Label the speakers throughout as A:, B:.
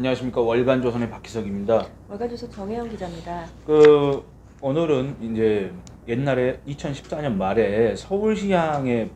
A: 안녕하십니까. 월간조선의 박희석입니다.
B: 월간조선 정혜영 기자입니다.
A: 오늘은 이제 옛날에 2014년 말에 서울시향의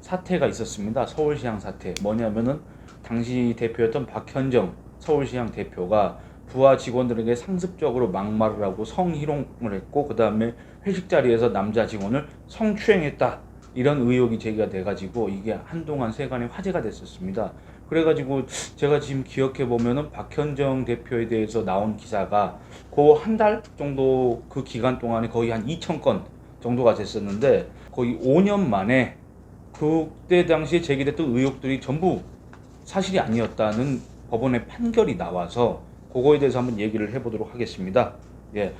A: 사태가 있었습니다. 서울시향 사태. 뭐냐면은 당시 대표였던 박현정 서울시향 대표가 부하 직원들에게 상습적으로 막말을 하고 성희롱을 했고, 그 다음에 회식 자리에서 남자 직원을 성추행했다. 이런 의혹이 제기가 돼가지고 이게 한동안 세간의 화제가 됐었습니다. 그래가지고 제가 지금 기억해 보면은 박현정 대표에 대해서 나온 기사가 그 한 달 정도 그 기간 동안에 거의 한 2,000건 정도가 됐었는데, 거의 5년 만에 그때 당시에 제기됐던 의혹들이 전부 사실이 아니었다는 법원의 판결이 나와서 그거에 대해서 한번 얘기를 해보도록 하겠습니다. 예.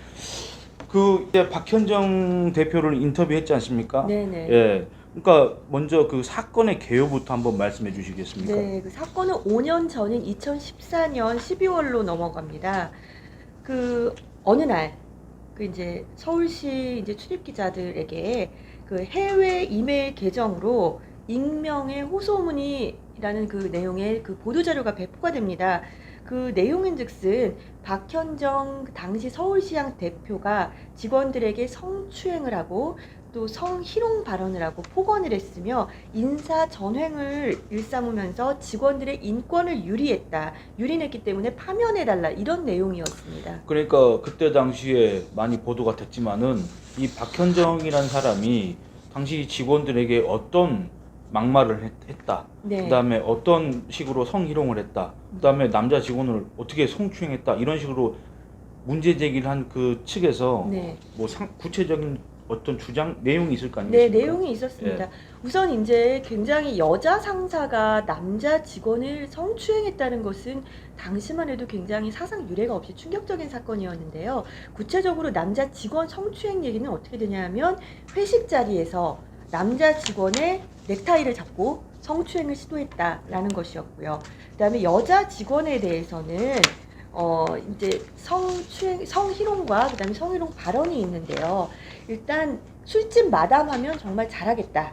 A: 이제 박현정 대표를 인터뷰했지 않습니까?
B: 네네.
A: 예. 그러니까 먼저 그 사건의 개요부터 한번 말씀해 주시겠습니까?
B: 네, 그 사건은 5년 전인 2014년 12월로 넘어갑니다. 어느 날 이제 서울시 이제 출입 기자들에게 그 해외 이메일 계정으로 익명의 호소문이라는 그 내용의 그 보도 자료가 배포가 됩니다. 그 내용인즉슨 박현정 당시 서울시향 대표가 직원들에게 성추행을 하고 또 성희롱 발언을 하고 폭언을 했으며 인사 전횡을 일삼으면서 직원들의 인권을 유린했기 때문에 파면해달라, 이런 내용이었습니다.
A: 그러니까 그때 당시에 많이 보도가 됐지만은 이 박현정이라는 사람이 당시 직원들에게 어떤 막말을 했다.
B: 네.
A: 그다음에 어떤 식으로 성희롱을 했다. 그다음에 남자 직원을 어떻게 성추행했다. 이런 식으로 문제 제기를 한 그 측에서
B: 네.
A: 뭐 구체적인 어떤 주장 내용이 있을 거
B: 네,
A: 아니겠습니까?
B: 내용이 있었습니다.
A: 예.
B: 우선 이제 굉장히 여자 상사가 남자 직원을 성추행했다는 것은 당시만 해도 굉장히 사상 유례가 없이 충격적인 사건이었는데요. 구체적으로 남자 직원 성추행 얘기는 어떻게 되냐면, 회식 자리에서 남자 직원의 넥타이를 잡고 성추행을 시도했다라는 것이었고요. 그다음에 여자 직원에 대해서는 이제 성희롱과 그다음에 성희롱 발언이 있는데요. 일단 술집 마담하면 정말 잘하겠다.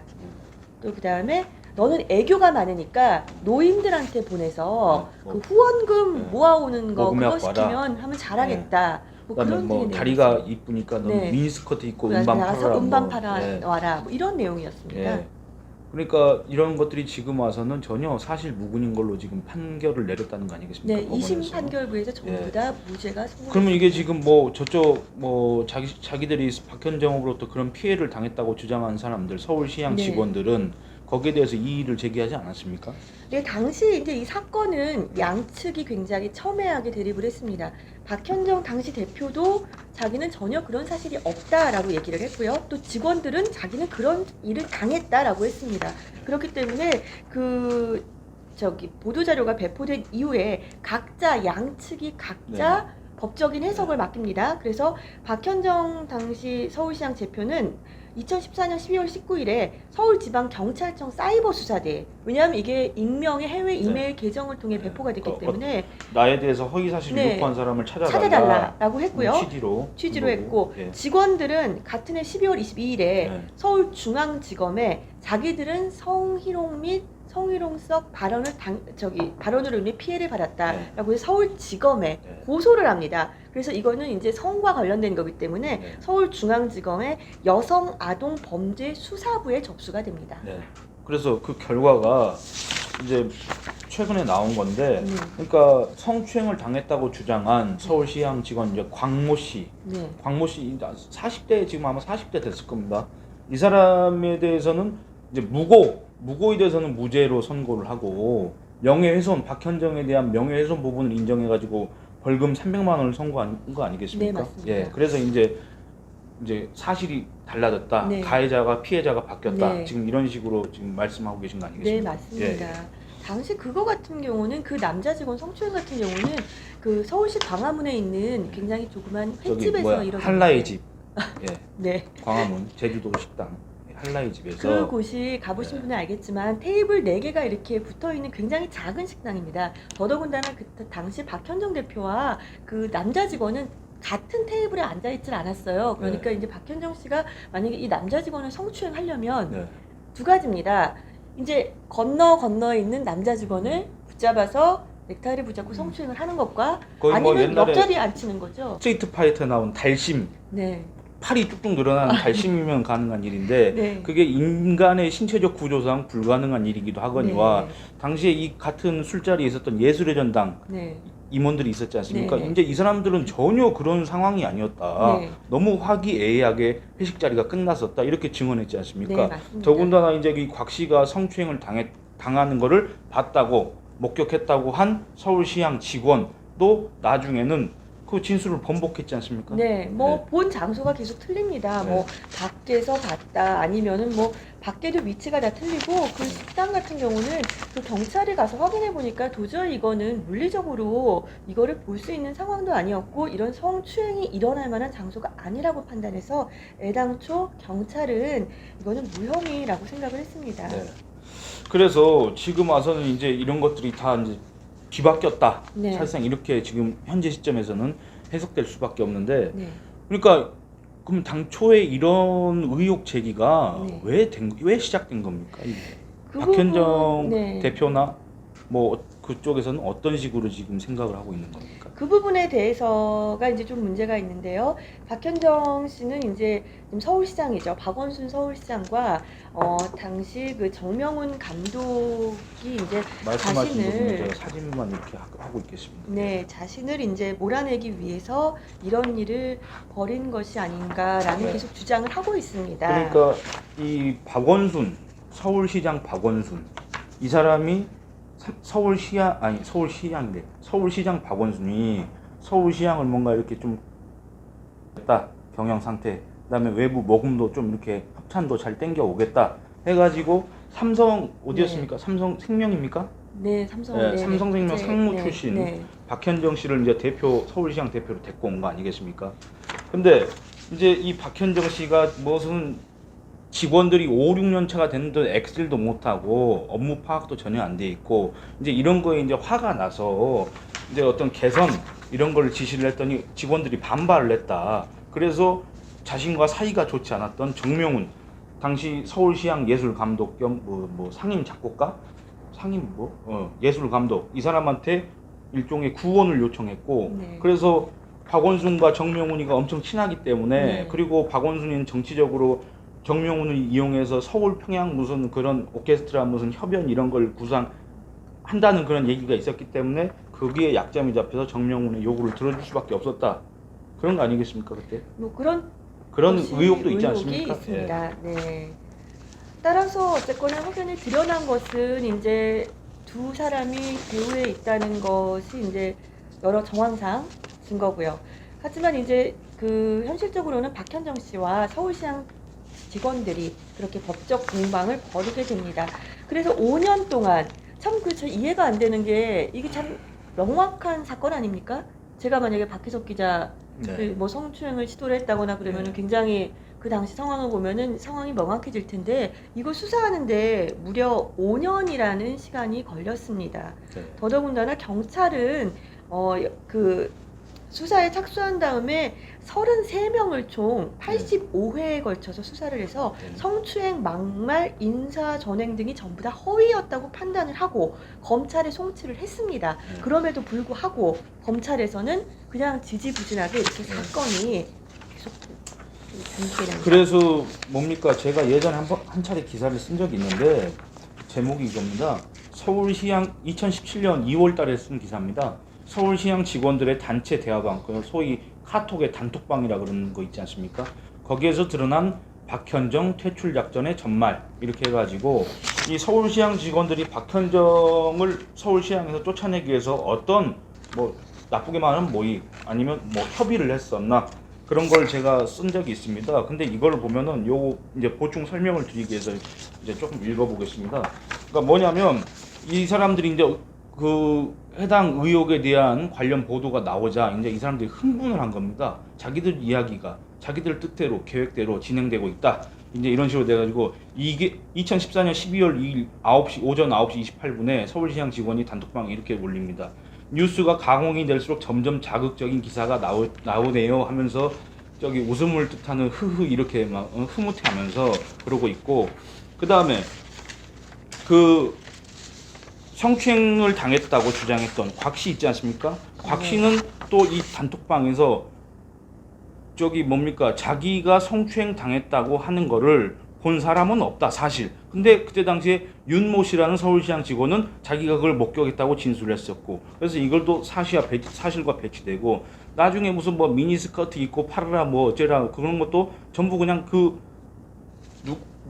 B: 또 그다음에 너는 애교가 많으니까 노인들한테 보내서 그 후원금 모아오는 거 그거
A: 먹으면
B: 시키면 하면 잘하겠다. 뭐
A: 그다음에
B: 그런
A: 뭐
B: 되게
A: 다리가
B: 내용이었어요.
A: 이쁘니까 너
B: 네.
A: 미니스커트 입고
B: 그래서
A: 음반
B: 나가서
A: 팔아라.
B: 음반 팔아
A: 예.
B: 와라. 뭐 이런 내용이었습니다.
A: 예. 그러니까 이런 것들이 지금 와서는 전혀 사실 무근인 걸로 지금 판결을 내렸다는 거 아니겠습니까?
B: 네, 2심
A: 법원에서.
B: 판결부에서 전부
A: 예.
B: 다 무죄가 선고.
A: 그러면 이게 지금 뭐 저쪽 뭐 자기들이 박현정으로부터 그런 피해를 당했다고 주장한 사람들, 서울시향
B: 네.
A: 직원들은 거기에 대해서 이의를 제기하지 않았습니까?
B: 네, 당시 이제 이 사건은 양측이 굉장히 첨예하게 대립을 했습니다. 박현정 당시 대표도 자기는 전혀 그런 사실이 없다라고 얘기를 했고요. 또 직원들은 자기는 그런 일을 당했다라고 했습니다. 그렇기 때문에 보도자료가 배포된 이후에 양측이 각자 법적인 해석을 맡깁니다. 그래서 박현정 당시 서울시향 대표는 2014년 12월 19일에 서울지방경찰청 사이버수사대, 왜냐하면 이게 익명의 해외 이메일 계정을 통해 배포가 됐기 때문에
A: 나에 대해서 허위사실을 유포한 사람을
B: 찾아달라고 했고요.
A: 취지로
B: 했고,
A: 예.
B: 직원들은 같은 해 12월 22일에
A: 예.
B: 서울중앙지검에 자기들은 성희롱 및 성희롱성 발언으로 인해 피해를 받았다라고 해서 서울지검에 고소를 합니다. 그래서 이거는 이제 성과 관련된 거기 때문에 서울중앙지검의 여성아동범죄수사부에 접수가 됩니다.
A: 네. 그래서 그 결과가 이제 최근에 나온 건데, 그러니까 성추행을 당했다고 주장한 서울시향 직원 이제 광모 씨,
B: 네.
A: 40대, 지금 아마 40대 됐을 겁니다. 이 사람에 대해서는 이제 무고에 대해서는 무죄로 선고를 하고, 명예훼손, 박현정에 대한 명예훼손 부분을 인정해가지고 벌금 300만 원을 선고한 거 아니겠습니까?
B: 네, 맞습니다.
A: 예, 그래서 이제 사실이 달라졌다.
B: 네.
A: 가해자가 피해자가 바뀌었다.
B: 네.
A: 지금 이런 식으로 지금 말씀하고 계신 거 아니겠습니까?
B: 네, 맞습니다.
A: 예.
B: 당시 그거 같은 경우는, 그 남자 직원 성추행 같은 경우는 그 서울시 광화문에 있는 굉장히 조그만 횟집에서 이런
A: 한라의 집. 예.
B: 네.
A: 광화문 제주도 식당 한라의 집에서
B: 그곳이 가보신 분은 알겠지만 테이블 4개가 이렇게 붙어있는 굉장히 작은 식당입니다. 더더군다나 그때 당시 박현정 대표와 그 남자 직원은 같은 테이블에 앉아있질 않았어요. 그러니까 이제 박현정 씨가 만약에 이 남자 직원을 성추행하려면 두 가지입니다. 이제 건너에 있는 남자 직원을 붙잡아서 넥타이를 붙잡고 성추행을 하는 것과
A: 거의 뭐
B: 아니면
A: 옛날에
B: 옆자리에 앉히는 거죠.
A: 스트리트 파이터 나온 달심,
B: 네.
A: 팔이 뚝뚝 늘어나는 달심이면 가능한 일인데
B: 네.
A: 그게 인간의 신체적 구조상 불가능한 일이기도 하거니와
B: 네.
A: 당시에 이 같은 술자리에 있었던 예술의 전당
B: 네.
A: 임원들이 있었지 않습니까?
B: 네.
A: 이제 이 사람들은 전혀 그런 상황이 아니었다.
B: 네.
A: 너무 화기애애하게 회식 자리가 끝났었다. 이렇게 증언했지 않습니까?
B: 네, 맞습니다.
A: 더군다나 이제 이 곽 씨가 성추행을 당하는 거를 봤다고 목격했다고 한 서울시향 직원도 나중에는 그 진술을 번복했지 않습니까?
B: 네, 뭐 본 장소가 계속 틀립니다.
A: 네.
B: 뭐 밖에서 봤다 아니면은 뭐 밖에도 위치가 다 틀리고 그 식당 같은 경우는 그 경찰에 가서 확인해 보니까 도저히 이거는 물리적으로 이거를 볼 수 있는 상황도 아니었고 이런 성추행이 일어날 만한 장소가 아니라고 판단해서 애당초 경찰은 이거는 무혐의라고 생각을 했습니다.
A: 네. 그래서 지금 와서는 이제 이런 것들이 다 이제 뒤바뀌었다.
B: 네.
A: 사실상 이렇게 지금 현재 시점에서는 해석될 수밖에 없는데,
B: 네.
A: 그러니까 그럼 당초에 이런 의혹 제기가
B: 네.
A: 왜 시작된 겁니까? 이게?
B: 그
A: 박현정
B: 부분, 네.
A: 대표나 뭐 그쪽에서는 어떤 식으로 지금 생각을 하고 있는 겁니까?
B: 그 부분에 대해서가 이제 좀 문제가 있는데요. 박현정 씨는 이제 지금 서울시장이죠. 박원순 서울시장과 당시 그 정명훈 감독이 이제
A: 말씀하신 부분은
B: 자신을
A: 제가 사진만 이렇게 하고 있겠습니다.
B: 네, 자신을 이제 몰아내기 위해서 이런 일을 벌인 것이 아닌가라는
A: 네.
B: 계속 주장을 하고 있습니다.
A: 그러니까 이 박원순 서울시장 박원순 이 사람이 서울시장 박원순이 서울시장을 뭔가 이렇게 좀 했다 경영 상태 그다음에 외부 모금도 좀 이렇게 협찬도 잘 땡겨 오겠다 해가지고 삼성 어디였습니까? 삼성생명입니까?
B: 네, 삼성,
A: 네,
B: 네,
A: 삼성생명
B: 네,
A: 상무
B: 네,
A: 출신
B: 네.
A: 박현정 씨를 이제 서울시장 대표로 데리고 온 거 아니겠습니까? 근데 이제 이 박현정 씨가 무슨 직원들이 5, 6년 차가 됐는데 엑셀도 못하고 업무 파악도 전혀 안 돼 있고 이제 이런 거에 이제 화가 나서 이제 어떤 개선 이런 걸 지시를 했더니 직원들이 반발을 했다. 그래서 자신과 사이가 좋지 않았던 정명훈 당시 서울시향 예술감독 겸 상임 작곡가 예술 감독 이 사람한테 일종의 구원을 요청했고
B: 네.
A: 그래서 박원순과 정명훈이가 엄청 친하기 때문에
B: 네.
A: 그리고 박원순이는 정치적으로 정명훈을 이용해서 서울 평양 무슨 그런 오케스트라 무슨 협연 이런 걸 구상한다는 그런 얘기가 있었기 때문에 거기에 약점이 잡혀서 정명훈의 요구를 들어줄 수밖에 없었다. 그런 거 아니겠습니까 그때?
B: 뭐 그런
A: 의혹도 있지
B: 의혹이
A: 않습니까?
B: 있습니다. 네. 따라서 어쨌거나 확연히 드러난 것은 이제 두 사람이 배후에 있다는 것이 이제 여러 정황상 증거고요. 하지만 이제 그 현실적으로는 박현정 씨와 서울시장 직원들이 그렇게 법적 공방을 벌이게 됩니다. 그래서 5년 동안 참 저 이해가 안 되는 게 이게 참 명확한 사건 아닙니까? 제가 만약에 박희석 기자
A: 네.
B: 뭐 성추행을 시도를 했다거나 그러면은
A: 네.
B: 굉장히 그 당시 상황을 보면은 상황이 명확해질 텐데 이거 수사하는데 무려 5년이라는 시간이 걸렸습니다.
A: 네.
B: 더더군다나 경찰은 그 수사에 착수한 다음에 33명을 총 85회에 걸쳐서 수사를 해서
A: 네.
B: 성추행, 막말, 인사 전횡 등이 전부 다 허위였다고 판단을 하고 검찰에 송치를 했습니다.
A: 네.
B: 그럼에도 불구하고 검찰에서는 그냥 지지부진하게 이렇게
A: 네.
B: 사건이 계속 전개가 됩니다.
A: 그래서 뭡니까 제가 예전에 한 차례 기사를 쓴 적이 있는데 제목이 이겁니다. 서울시향 2017년 2월달에 쓴 기사입니다. 서울시향 직원들의 단체 대화방, 소위 카톡의 단톡방이라 그러는 거 있지 않습니까? 거기에서 드러난 박현정 퇴출 작전의 전말 이렇게 해가지고 이 서울시향 직원들이 박현정을 서울시향에서 쫓아내기 위해서 어떤 뭐 나쁘게 말하면 모의 아니면 뭐 협의를 했었나 그런 걸 제가 쓴 적이 있습니다. 근데 이걸 보면은 요 이제 보충 설명을 드리기 위해서 이제 조금 읽어보겠습니다. 그러니까 뭐냐면 이 사람들이 이제 그 해당 의혹에 대한 관련 보도가 나오자 이제 이 사람들이 흥분을 한 겁니다. 자기들 이야기가 자기들 뜻대로 계획대로 진행되고 있다. 이제 이런 식으로 돼가지고 이게 2014년 12월 2일 오전 9시 28분에 서울시향 직원이 단톡방에 이렇게 올립니다. 뉴스가 강홍이 될수록 점점 자극적인 기사가 나오네요 하면서 저기 웃음을 뜻하는 흐흐 이렇게 막 흐뭇해하면서 그러고 있고 그 다음에 그 성추행을 당했다고 주장했던 곽 씨 있지 않습니까? 곽 씨는 또 이 단톡방에서 저기 뭡니까 자기가 성추행 당했다고 하는 거를 본 사람은 없다 사실. 근데 그때 당시에 윤모 씨라는 서울시장 직원은 자기가 그걸 목격했다고 진술을 했었고, 그래서 이걸도 사실과 배치되고, 나중에 무슨 뭐 미니스커트 입고 팔으라 뭐 어쩌라 그런 것도 전부 그냥 그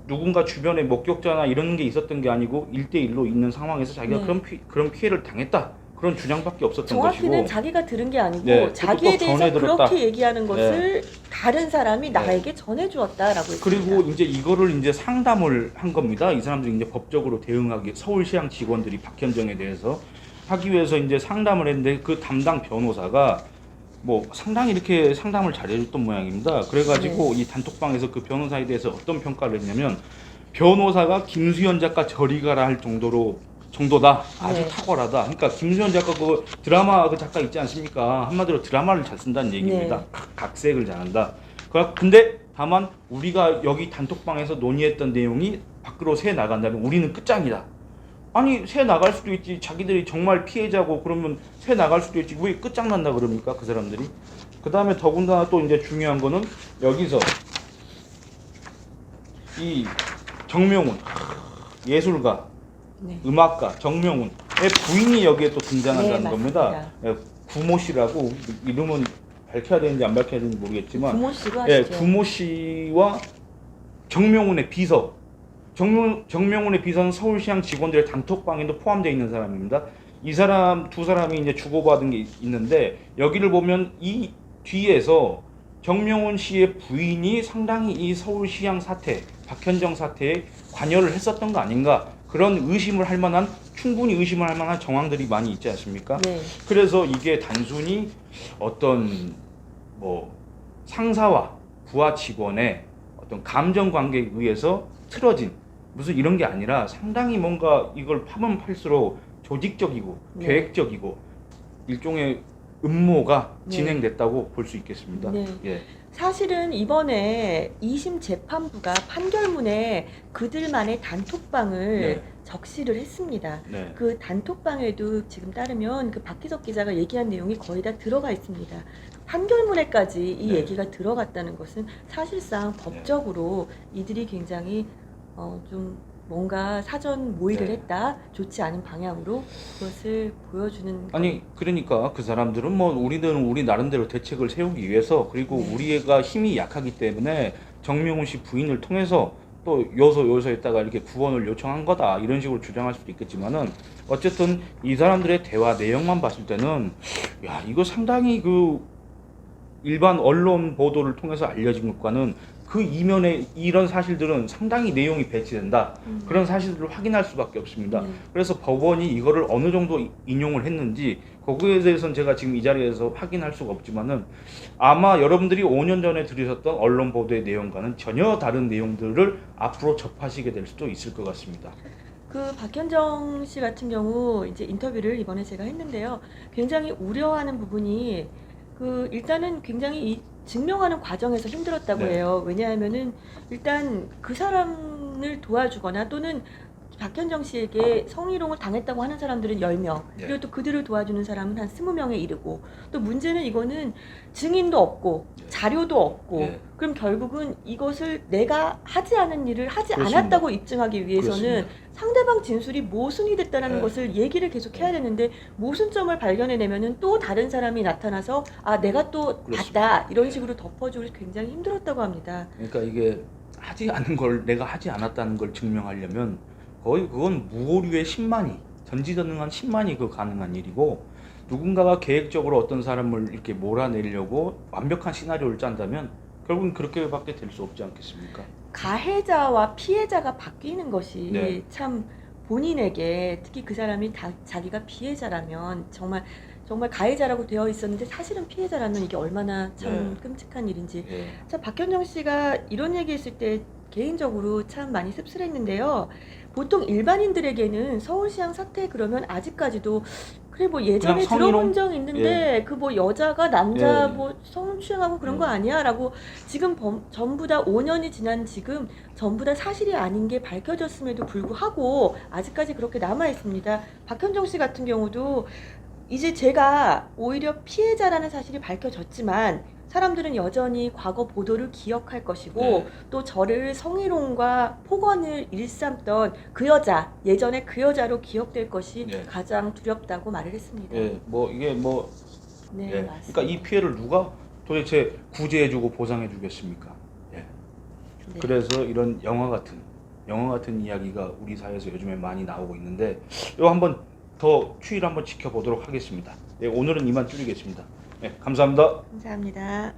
A: 누군가 주변에 목격자나 이런 게 있었던 게 아니고 1대1로 있는 상황에서 자기가
B: 네.
A: 그런 피해를 당했다 그런 주장밖에 없었던
B: 정확히는
A: 것이고,
B: 자기가 들은 게 아니고
A: 네,
B: 자기에
A: 그것도
B: 대해서
A: 전해 들었다.
B: 그렇게 얘기하는 것을 다른 사람이
A: 네.
B: 나에게 전해주었다라고 했습니다.
A: 그리고 이제 이거를 이제 상담을 한 겁니다. 이 사람들이 이제 법적으로 대응하기, 서울시향 직원들이 박현정에 대해서 하기 위해서 이제 상담을 했는데 그 담당 변호사가 뭐 상당히 이렇게 상담을 잘해줬던 모양입니다. 그래가지고 이 단톡방에서 그 변호사에 대해서 어떤 평가를 했냐면, 변호사가 김수현 작가 저리 가라 할 정도다. 아주
B: 네.
A: 탁월하다. 그러니까 김수현 작가 그 드라마 그 작가 있지 않습니까? 한마디로 드라마를 잘 쓴다는 얘기입니다.
B: 네.
A: 각색을 잘한다. 근데 다만 우리가 여기 단톡방에서 논의했던 내용이 밖으로 새 나간다면 우리는 끝장이다. 아니 새 나갈 수도 있지. 자기들이 정말 피해자고 그러면 새 나갈 수도 있지. 왜 끝장난다 그럽니까 그 사람들이? 그 다음에 더군다나 또 이제 중요한 거는 여기서 이 정명훈 예술가,
B: 네.
A: 음악가 정명훈의 부인이 여기에 또 등장한다는
B: 네,
A: 겁니다.
B: 맞습니다.
A: 예, 구모 씨라고, 이름은 밝혀야 되는지 안 밝혀야 되는지 모르겠지만,
B: 부모 씨가
A: 예,
B: 아시죠?
A: 구모 씨와 정명훈의 비서, 정명훈의 비서는 서울시향 직원들의 단톡방에도 포함되어 있는 사람입니다. 이 사람 두 사람이 이제 주고받은 게 있는데, 여기를 보면 이 뒤에서 정명훈 씨의 부인이 상당히 이 서울시향 사태, 박현정 사태에 관여를 했었던 거 아닌가, 그런 충분히 의심을 할 만한 정황들이 많이 있지 않습니까?
B: 네.
A: 그래서 이게 단순히 어떤 뭐 상사와 부하 직원의 어떤 감정 관계에 의해서 틀어진 무슨 이런 게 아니라 상당히 뭔가 이걸 파면 팔수록 조직적이고
B: 네.
A: 계획적이고 일종의 음모가
B: 네.
A: 진행됐다고 볼 수 있겠습니다.
B: 네.
A: 예.
B: 사실은 이번에 2심 재판부가 판결문에 그들만의 단톡방을
A: 네.
B: 적시를 했습니다.
A: 네.
B: 그 단톡방에도 지금 따르면 그 박희석 기자가 얘기한 내용이 거의 다 들어가 있습니다. 판결문에까지 이
A: 네.
B: 얘기가 들어갔다는 것은 사실상 법적으로 이들이 굉장히 좀 뭔가 사전 모의를
A: 네.
B: 했다, 좋지 않은 방향으로 그것을 보여주는
A: 아니 그러니까 그 사람들은 뭐 우리들은 우리 나름대로 대책을 세우기 위해서, 그리고
B: 네.
A: 우리가 힘이 약하기 때문에 정명훈 씨 부인을 통해서 또 요소에다가 이렇게 구원을 요청한 거다 이런 식으로 주장할 수도 있겠지만은, 어쨌든 이 사람들의 대화 내용만 봤을 때는 야 이거 상당히 그 일반 언론 보도를 통해서 알려진 것과는 그 이면에 이런 사실들은 상당히 내용이 배치된다. 그런 사실들을 확인할 수밖에 없습니다. 그래서 법원이 이거를 어느 정도 인용을 했는지 거기에 대해서는 제가 지금 이 자리에서 확인할 수가 없지만은, 아마 여러분들이 5년 전에 들으셨던 언론 보도의 내용과는 전혀 다른 내용들을 앞으로 접하시게 될 수도 있을 것 같습니다.
B: 그 박현정 씨 같은 경우 이제 인터뷰를 이번에 제가 했는데요. 굉장히 우려하는 부분이 그 일단은 굉장히 이 증명하는 과정에서 힘들었다고
A: 네.
B: 해요. 왜냐하면은 일단 그 사람을 도와주거나 또는 박현정 씨에게 성희롱을 당했다고 하는 사람들은 10명,
A: 네.
B: 그리고 또 그들을 도와주는 사람은 한 20명에 이르고, 또 문제는 이거는 증인도 없고
A: 네.
B: 자료도 없고,
A: 네.
B: 그럼 결국은 이것을 내가 하지 않은 일을 하지
A: 그렇습니다.
B: 않았다고 입증하기 위해서는
A: 그렇습니다.
B: 상대방 진술이 모순이 됐다는
A: 네.
B: 것을 얘기를 계속 해야 되는데, 모순점을 발견해내면은 또 다른 사람이 나타나서 아 내가 또
A: 그렇습니다.
B: 봤다 이런
A: 네.
B: 식으로 덮어주기 굉장히 힘들었다고 합니다.
A: 그러니까 이게 하지 않은 걸, 내가 하지 않았다는 걸 증명하려면 거의 그건 무오류의 10만이, 전지전능한 10만이 그 가능한 일이고, 누군가가 계획적으로 어떤 사람을 이렇게 몰아내려고 완벽한 시나리오를 짠다면 결국은 그렇게밖에 될 수 없지 않겠습니까?
B: 가해자와 피해자가 바뀌는 것이
A: 네.
B: 참 본인에게, 특히 그 사람이 자기가 피해자라면 정말 가해자라고 되어 있었는데 사실은 피해자라면 이게 얼마나 참
A: 네.
B: 끔찍한 일인지.
A: 예.
B: 자, 박현정 씨가 이런 얘기했을 때 개인적으로 참 많이 씁쓸했는데요. 보통 일반인들에게는 서울시향 사태 그러면 아직까지도 그래 뭐 예전에
A: 그냥 성희롱?
B: 들어본 적 있는데 그 뭐 여자가 남자
A: 예.
B: 뭐 성추행하고 그런 거
A: 예.
B: 아니야라고 지금 전부 다 5년이 지난 지금 전부 다 사실이 아닌 게 밝혀졌음에도 불구하고 아직까지 그렇게 남아 있습니다. 박현정 씨 같은 경우도 이제 제가 오히려 피해자라는 사실이 밝혀졌지만 사람들은 여전히 과거 보도를 기억할 것이고
A: 네.
B: 또 저를 성희롱과 폭언을 일삼던 그 여자, 예전에 그 여자로 기억될 것이
A: 네.
B: 가장 두렵다고 말을 했습니다.
A: 예, 뭐 이게 뭐
B: 네,
A: 예.
B: 맞습니다.
A: 그러니까 이 피해를 누가 도대체 구제해주고 보상해주겠습니까? 예.
B: 네.
A: 그래서 이런 영화 같은 이야기가 우리 사회에서 요즘에 많이 나오고 있는데 이거 한번 더 추이를 한번 지켜보도록 하겠습니다. 예, 오늘은 이만 줄이겠습니다. 예, 감사합니다.
B: 감사합니다.